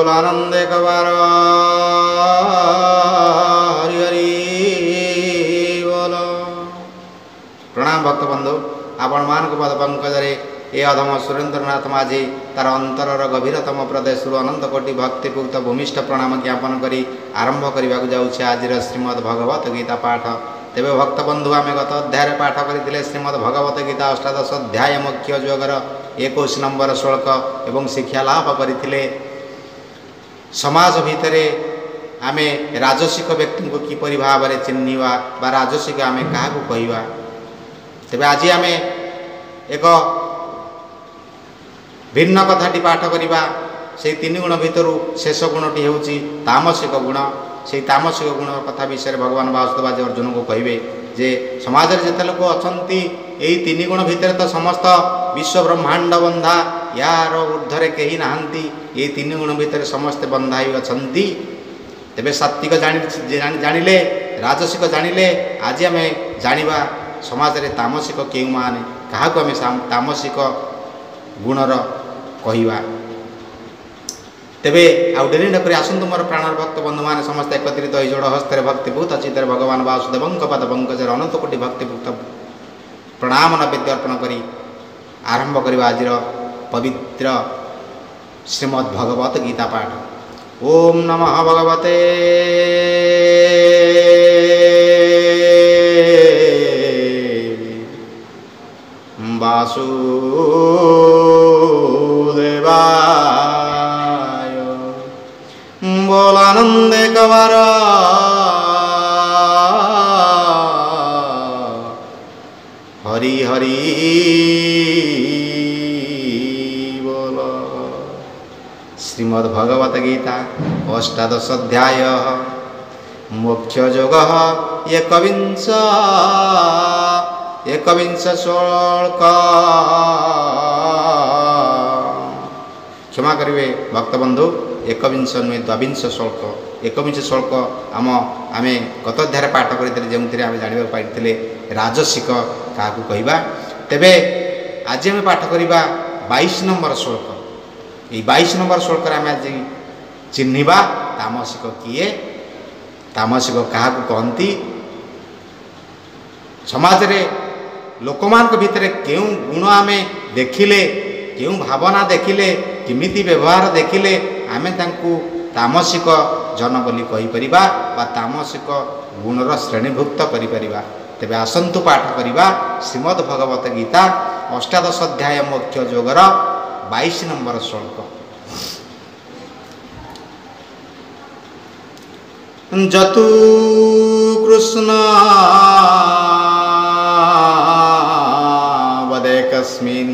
आनंदे कबार हरि हरि बोल। प्रणाम भक्त बंधु, आपण मान पद पंकजरे ए अधम सुरेन्द्रनाथ माझी तार अंतरर गभीरतम प्रदेश अनंत कोटि भक्तिपूक्त भूमिष्ठ प्रणाम ज्ञापन करी आरंभ करने जाऊे आज श्रीमद् भगवत गीता पाठ। तेबे भक्त बंधु आम गत अध्याय पाठ करते श्रीमद् भगवत गीता अष्टादश अध्याय मुख्य जोगर 21 नंबर श्लोक एवं शिक्षा लाभ करते। समाज भितर आम राजसिक व्यक्ति को किपरि भाव में चिन्हवा बा राजसिक आम क्या कहवा। तेबे आज आम एक भिन्न कथाटी पाठ करवा। से तीन गुण भितर शेष गुणटी हूँ तामसिक गुण। से तामसिक गुण कथा विषय भगवान वासुदेव आज अर्जुन को कहे जे समाज में जिते लोक अच्छा यही तीन गुण भितर तो समस्त विश्व ब्रह्मांड बंधा यार ऊर्धरे कहीं नहांती। ये तीन गुण भितर समस्ते बंधा ही अच्छा। तेबे सात्विक जानिले राजसिक जानिले आज आम जानिबा समाज में तामसिक केउ माने क्या आम तामसिक गुणर कहवा। तेबे आउ डेरी नक आसतु मोर प्राणर भक्त बंधु मैंने समस्त एकत्रित हो जोड़ हस्ते भक्तिभूत चित्तर भगवान वासुदेव पद पंकज अनंत कोटि भक्तिभूत प्रणाम नैवेद्य अर्पण करी आरंभ करवा आज पवित्र श्रीमद् भगवत गीता पाठ। ओम नमः भगवते वासुदेवाय। बोल आनंदे कवार हरि हरि बोल। श्रीमद् भगवत गीता अष्टादश अध्याय मुख्य जोग एकविंश श्लोक। क्षमा करेंगे भक्त बंधु, एकविंश नुहे द्वाविंश श्लोक। एकविंश श्लोक आम गत अध्याय पाठ करते जो आम जानवा पाई राजसिक क्या कहवा। तेबे आज आम पाठ करवा 22 नंबर श्लोक। ये 22 नंबर श्लोक आम आज चिन्हवा तामसिक किए, तामसिक क्या कहती। समाज रे लोकमान भितर क्यों गुण आम देखिले, क्यों भावना देखिले, किमिति व्यवहार देखिले आम तामसिक जन बोली कहीपरिबा बा तामसिक गुणर श्रेणीभुक्त करिपरिबा। तेबे आसंतु पाठ करिबा श्रीमद् भगवत गीता अष्टादश अध्याय मुख्य जोगर 22 नंबर श्लोक। जतु कृष्ण वदे कस्मिन्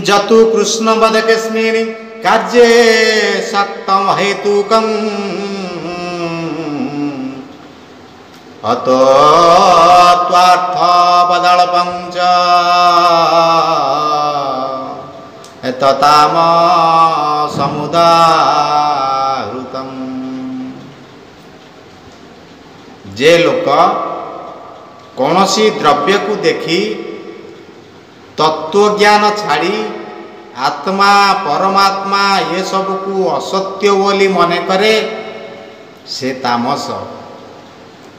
जतु कृष्ण वदे कस्मिन् कार्ये सक्तं हेतुकम् अतो त्वार्थ बदल्पं च तताम समुदाहृतम्। जे लोक कौनसी द्रव्य को देखी तत्वज्ञान छाड़ी आत्मा परमात्मा ये सब को असत्य बोली मने करे से तामस।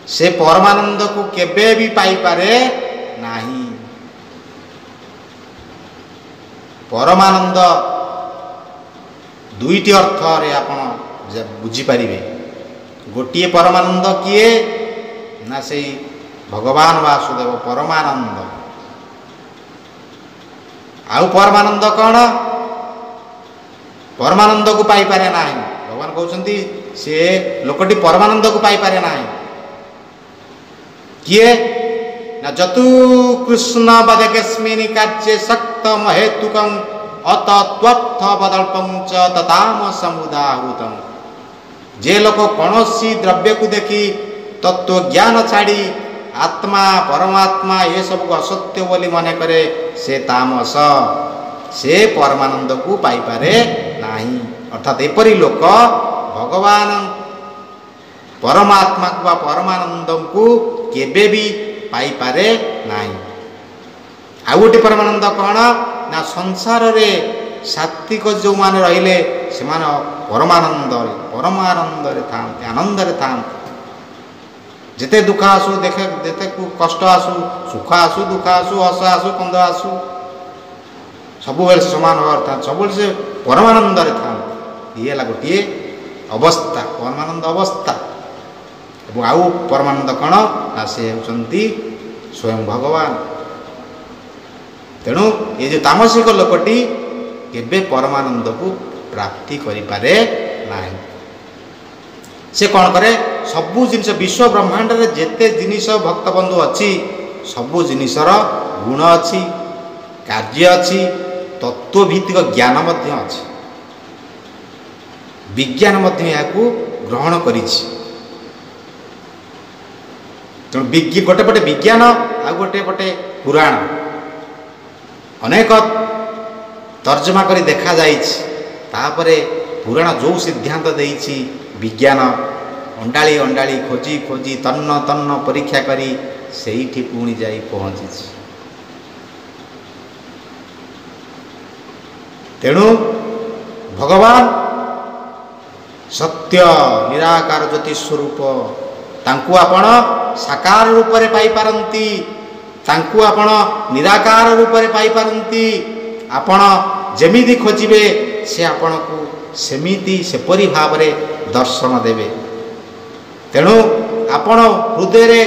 से परमानंद को केबे भी पाई पारे नहीं। परमानंद दुईटी अर्थ रे आपण बुझी पारिबे। गोटिए परमानंद किए ना से भगवान वासुदेव परमानंद। आउ परमानंद कौन? परमानंद को पाई पारे ना। भगवान कहते से लोकटी परमानंद को पाई पारे ना। किए ना जतु कृष्ण बदकेस्मिन् कार्ये सक्तं हेतुकम् अत त्वर्थ बदल्पं च तताम समुदाहृतम्। जे लोक कौनसी द्रव्य को देखी तत्व ज्ञान छाड़ी आत्मा परमात्मा ये सब को असत्य बोली मने करे से तामस। से परमानंद को पाई पारे नाही। अर्थात एपरी लोक भगवान परमात्मा को परमानंद को केबे भी पाई पारे नाही। आ गोटे परमानंद कौन ना संसार रे सात्विक जो माने रहिले से ପରମାନନ୍ଦରେ ପରମାନନ୍ଦରେ ଥାନ୍ତି, ଆନନ୍ଦରେ ଥାନ୍ତି। ଯେତେ ଦୁଃଖ ଆସୁ ଦେଖେ, ଯେତେ କଷ୍ଟ ଆସୁ, ସୁଖ ଆସୁ, ଦୁଃଖ ଆସୁ, ହସ ଆସୁ, କନ୍ଦ ଆସୁ, ସବୁବେଳେ ସେ ସମାନ ଭାବରେ ଥାନ୍ତି, ସବୁବେଳେ ସେ ପରମାନନ୍ଦରେ ଥାନ୍ତି। ଇଏ ହେଲା ଗୋଟିଏ ଅବସ୍ଥା, ପରମାନନ୍ଦ ଅବସ୍ଥା। ଏବଂ ଆଉ ପରମାନନ୍ଦ କ'ଣ ନା ସେ ହେଉଛନ୍ତି ସ୍ୱୟଂ ଭଗବାନ। ତେଣୁ ଏ ଯେଉଁ ତାମସିକ ଲୋକଟି କେବେ ପରମାନନ୍ଦକୁ ପ୍ରାପ୍ତି କରିପାରେ ନାହିଁ। ସେ କ'ଣ କରେ, ସବୁ ଜିନିଷ ବିଶ୍ୱ ବ୍ରହ୍ମାଣ୍ଡରେ ଯେତେ ଜିନିଷ ଭକ୍ତବନ୍ଧୁ ଅଛି, ସବୁ ଜିନିଷର ଗୁଣ ଅଛି, କାର୍ଯ୍ୟ ଅଛି, ତତ୍ତ୍ୱଭିତ୍ତିକ ଜ୍ଞାନ ମଧ୍ୟ ଅଛି, ବିଜ୍ଞାନ ମଧ୍ୟ ଏହାକୁ ଗ୍ରହଣ କରିଛି। ତେଣୁ ଗୋଟେ ପଟେ ବିଜ୍ଞାନ, ଆଉ ଗୋଟେ ପଟେ ପୁରାଣ, ଅନେକ ତର୍ଜମା କରି ଦେଖାଯାଇଛି। ତାପରେ ପୁରାଣ ଯେଉଁ ସିଦ୍ଧାନ୍ତ ଦେଇଛି, ବିଜ୍ଞାନ ଅଣ୍ଡାଳି ଅଣ୍ଡାଳି ଖୋଜି ଖୋଜି ତନ୍ନ ତନ୍ନ ପରୀକ୍ଷା କରି ସେଇଠି ପୁଣି ଯାଇ ପହଞ୍ଚିଛି। ତେଣୁ ଭଗବାନ ସତ୍ୟ ନିରାକାର ଜ୍ୟୋତି ସ୍ୱରୂପ, ତାଙ୍କୁ ଆପଣ ସାକାର ରୂପରେ ପାଇପାରନ୍ତି, ତାଙ୍କୁ ଆପଣ ନିରାକାର ରୂପରେ ପାଇପାରନ୍ତି। ଆପଣ ଯେମିତି ଖୋଜିବେ ସେ ଆପଣଙ୍କୁ ସେମିତି ସେପରି ଭାବରେ ଦର୍ଶନ ଦେବେ। ତେଣୁ ଆପଣ ହୃଦୟରେ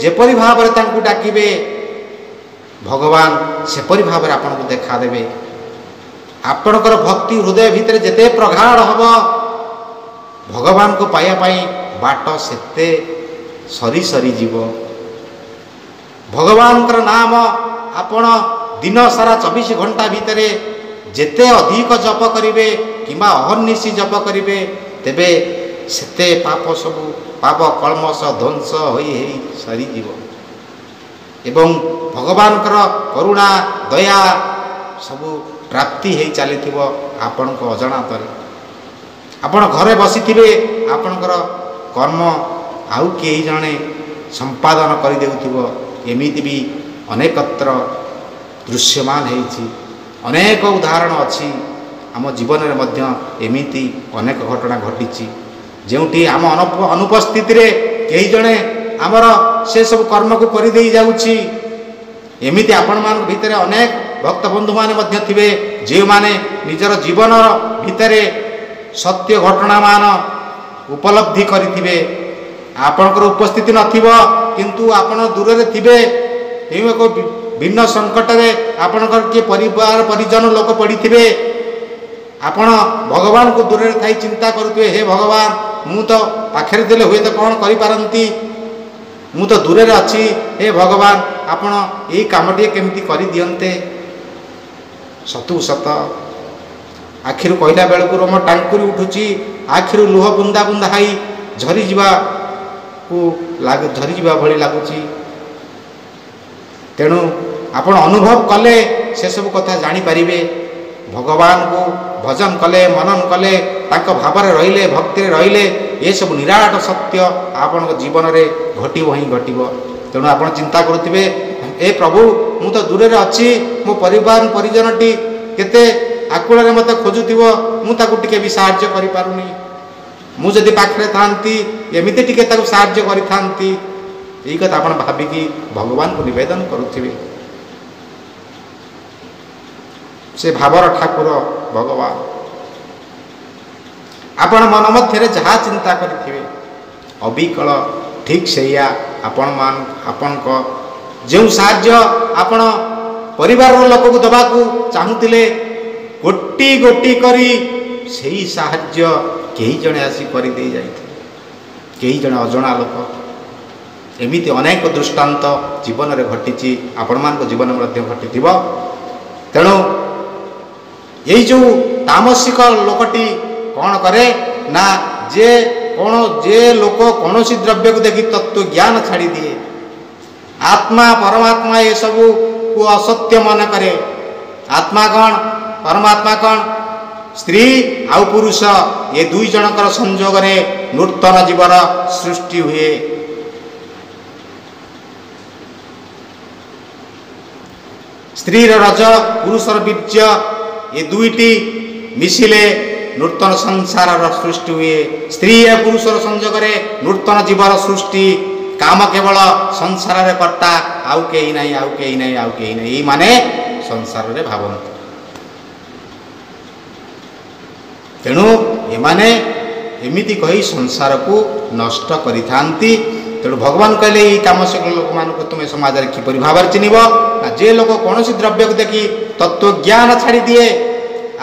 ଯେପରି ଭାବରେ ତାଙ୍କୁ ଡାକିବେ, ଭଗବାନ ସେପରି ଭାବରେ ଆପଣଙ୍କୁ ଦେଖାଦେବେ। ଆପଣଙ୍କର ଭକ୍ତି ହୃଦୟ ଭିତରେ ଯେତେ ପ୍ରଗାଢ଼ ହେବ, ଭଗବାନଙ୍କୁ ପାଇବା ପାଇଁ ବାଟ ସେତେ ସରି ସରିଯିବ। ଭଗବାନଙ୍କର ନାମ ଆପଣ ଦିନ ସାରା 24 ଘଣ୍ଟା ଭିତରେ ଯେତେ ଅଧିକ ଜପ କରିବେ କିମ୍ବା ଅହର୍ନିଶି ଜପ କରିବେ, ତେବେ ସେତେ ସବୁ ପାପ କଳମସ ଧ୍ୱଂସ ହୋଇ ସରିଯିବ। ଏବଂ ଭଗବାନଙ୍କର କରୁଣା ଦୟା ସବୁ ପ୍ରାପ୍ତି ହେଇ ଚାଲିଥିବ ଆପଣଙ୍କ ଅଜାଣତରେ। ଆପଣ ଘରେ ବସିଥିବେ, ଆପଣଙ୍କର କର୍ମ ଆଉ କେହି ଜଣେ ସମ୍ପାଦନ କରିଦେଉଥିବ। ଏମିତି ବି ଅନେକତ୍ର ଦୃଶ୍ୟମାନ ହେଇଛି, ଅନେକ ଉଦାହରଣ ଅଛି। ଆମ ଜୀବନରେ ମଧ୍ୟ ଏମିତି ଅନେକ ଘଟଣା ଘଟିଛି, ଯେଉଁଠି ଆମ ଅନୁପସ୍ଥିତିରେ କେହି ଜଣେ ଆମର ସେସବୁ କର୍ମକୁ କରିଦେଇ ଯାଉଛି। ଏମିତି ଆପଣମାନଙ୍କ ଭିତରେ ଅନେକ ଭକ୍ତବନ୍ଧୁମାନେ ମଧ୍ୟ ଥିବେ, ଯେଉଁମାନେ ନିଜର ଜୀବନ ଭିତରେ ସତ୍ୟ ଘଟଣାମାନ ଉପଲବ୍ଧି କରିଥିବେ। ଆପଣଙ୍କର ଉପସ୍ଥିତି ନଥିବ, କିନ୍ତୁ ଆପଣ ଦୂରରେ ଥିବେ, କେଉଁ ଏକ ଭିନ୍ନ ସଙ୍କଟରେ ଆପଣଙ୍କର କିଏ ପରିବାର ପରିଜନ ଲୋକ ପଡ଼ିଥିବେ। ଆପଣ ଭଗବାନଙ୍କୁ ଦୂରରେ ଥାଇ ଚିନ୍ତା କରୁଥିବେ, ହେ ଭଗବାନ, ମୁଁ ତ ପାଖରେ ଥିଲେ ହୁଏତ କ'ଣ କରିପାରନ୍ତି, ମୁଁ ତ ଦୂରରେ ଅଛି, ହେ ଭଗବାନ ଆପଣ ଏଇ କାମଟିଏ କେମିତି କରିଦିଅନ୍ତେ। ସତୁ ସତ ଆଖିରୁ କହିଲା ବେଳକୁ ରୋମ ଟାଙ୍କୁରି ଉଠୁଛି, ଆଖିରୁ ଲୁହ ବୁନ୍ଦା ବୁନ୍ଦା ହେଇ ଝରିଯିବା ଭଳି ଲାଗୁଛି। ତେଣୁ ଆପଣ ଅନୁଭବ କଲେ ସେସବୁ କଥା ଜାଣିପାରିବେ। ଭଗବାନଙ୍କୁ ଭଜନ କଲେ, ମନନ କଲେ, ତାଙ୍କ ଭାବରେ ରହିଲେ, ଭକ୍ତିରେ ରହିଲେ, ଏସବୁ ନିରାଟ ସତ୍ୟ ଆପଣଙ୍କ ଜୀବନରେ ଘଟିବ ହିଁ ଘଟିବ। ତେଣୁ ଆପଣ ଚିନ୍ତା କରୁଥିବେ, ଏ ପ୍ରଭୁ ମୁଁ ତ ଦୂରରେ ଅଛି, ମୋ ପରିବାର ପରିଜନଟି କେତେ ଆକୁଳରେ ମୋତେ ଖୋଜୁଥିବ, ମୁଁ ତାକୁ ଟିକେ ବି ସାହାଯ୍ୟ କରିପାରୁନି। ମୁଁ ଯଦି ପାଖରେ ଥାନ୍ତି ଏମିତି ଟିକେ ତାକୁ ସାହାଯ୍ୟ କରିଥାନ୍ତି। ଏଇ କଥା ଆପଣ ଭାବିକି ଭଗବାନଙ୍କୁ ନିବେଦନ କରୁଥିବେ। ସେ ଭାବର ଠାକୁର ଭଗବାନ। ଆପଣ ମନ ମଧ୍ୟରେ ଯାହା ଚିନ୍ତା କରିଥିବେ ଅବିକଳ ଠିକ୍ ସେଇଆ ଆପଣଙ୍କ ଯେଉଁ ସାହାଯ୍ୟ ଆପଣ ପରିବାରର ଲୋକକୁ ଦେବାକୁ ଚାହୁଁଥିଲେ, ଗୋଟି ଗୋଟି କରି ସେଇ ସାହାଯ୍ୟ କେହି ଜଣେ ଆସି କରିଦେଇ ଯାଇଥିଲେ, କେହି ଜଣେ ଅଜଣା ଲୋକ। ଏମିତି ଅନେକ ଦୃଷ୍ଟାନ୍ତ ଜୀବନରେ ଘଟିଛି, ଆପଣମାନଙ୍କ ଜୀବନରେ ମଧ୍ୟ ଘଟିଥିବ। ତେଣୁ ଏଇ ଯେଉଁ ତାମସିକ ଲୋକଟି କ'ଣ କରେ ନା, ଯେ ଲୋକ କୌଣସି ଦ୍ରବ୍ୟକୁ ଦେଖି ତତ୍ତ୍ୱ ଜ୍ଞାନ ଛାଡ଼ିଦିଏ, ଆତ୍ମା ପରମାତ୍ମା ଏସବୁକୁ ଅସତ୍ୟ ମନେ କରେ। ଆତ୍ମା କ'ଣ, ପରମାତ୍ମା କ'ଣ, ସ୍ତ୍ରୀ ଆଉ ପୁରୁଷ ଏ ଦୁଇ ଜଣଙ୍କର ସଂଯୋଗରେ ନୂତନ ଜୀବନ ସୃଷ୍ଟି ହୁଏ। ସ୍ତ୍ରୀର ରଜ, ପୁରୁଷର ବୀର୍ଯ୍ୟ, ଏ ଦୁଇଟି ମିଶିଲେ नूतन संसार सृष्टि हुए स्त्री ए पुरुषर संजोग नूतन जीवर सृष्टि काम केवल संसार रे कर्ता आउ केही नाही आउ केही नाही आउ केही नाही एई माने संसार रे भावंत तेणु एमाने एमिति कही संसार को नष्ट करिथांती तेणु भगवान कहले ये तामसिक लोक मान तुम्हें समाज में किपरि भाव चिन्ह ना जे लोक कौन द्रव्य को देखी तत्व ज्ञान छाड़ी दिए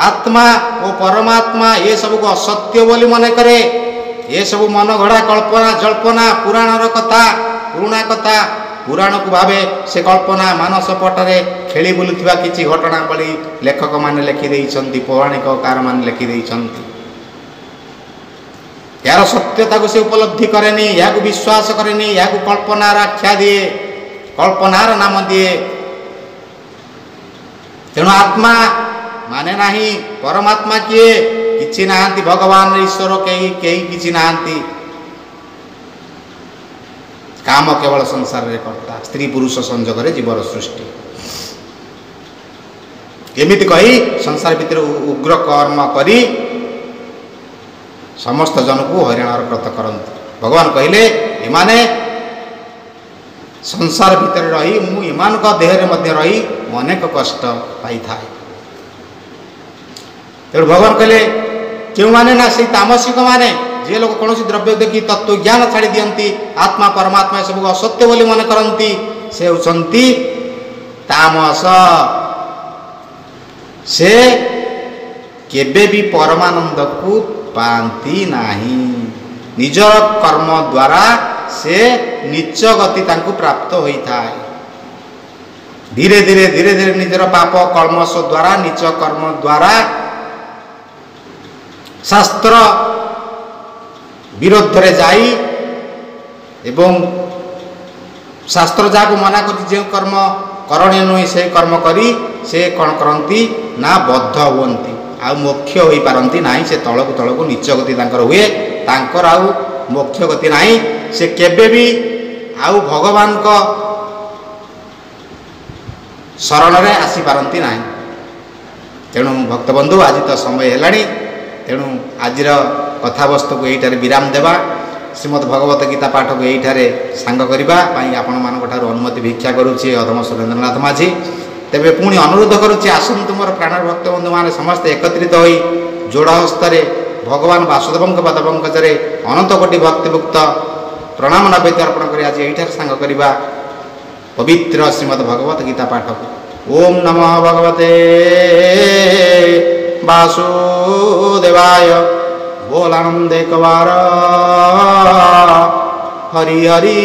आत्मा और परमात्मा ये सब को असत्य बोली मन करे ये सब मन गढ़ा कल्पना जल्पना पुराणर कथा पुराणा कथा पुराण को भावे से कल्पना मानस पटरे खेली बुलुवा किसी घटना बड़ी लेखक मैंने लिखिदे पौराणिककार मान लिखिदे यार सत्यता को से उपलब्धि करेनी या विश्वास करेनी या कल्पनार आख्या दिए कल्पनार नाम दिए तेणु आत्मा माने नाही परमात्मा किए किछि नाहंती भगवान ईश्वर कहीं कहीं किछि नाहंती काम केवल संसार रे करता स्त्री पुरुष संजोग रे जीवर सृष्टि एमिति कही संसार भितर उग्र कर्म करी समस्त जन को हरियाणार व्रत करते भगवान कहले एमाने संसार भितर रही मु इमान का देह मध्य रही अनेक कष्ट पाई था तेणु भगवान कहले क्यों माने ना से तामसिक माने जे लोग कौन द्रव्य देखी तत्व ज्ञान छाड़ी दियंती आत्मा परमात्मा सब असत्य बोली मन करती से होचंती तामस से केबे भी परमानंद को पाती नाही निजर कर्म द्वारा से नीच गति तांको प्राप्त होता है धीरे धीरे धीरे धीरे निजर पाप कर्मश द्वारा नीच कर्म द्वारा शास्त्र विरोध रे जाई एवं शास्त्र जाको मना कर जो कर्म करणीय नुहे से कर्म करी से कौन करती ना बद्ध हुअंती आ मोक्ष हो पारती ना से तलकू तलकू नीच गति तांकर हुए तांकर आउ मोक्ष गति ना से केबे भी आउ भगवान को शरण रे आसी पारती ना तेणु भक्तबंधु आज तो समय है तेणु आज कथावस्तु को यहीठार विराम देवा श्रीमद् भगवत गीता पाठ को यहीठार सांग करने आपण मान अनुमति भिक्षा करुच्ची अधम सुरेन्द्रनाथ माझी तेरे पुणी अनुरोध करुच्ची आसतु मोर प्राण भक्त बंधु मैंने समस्ते एकत्रित हो जोड़ हस्तरे भगवान वासुदेव पदपंकजरे अनंत कोटि भक्तिभुक्त प्रणाम नैवेद्य अर्पण कर आज यहीठार सांग करवा पवित्र श्रीमद् भगवत गीता पाठ को ओम नमः भगवते वासुदेवाय बोल आनंद एक बार हरि हरि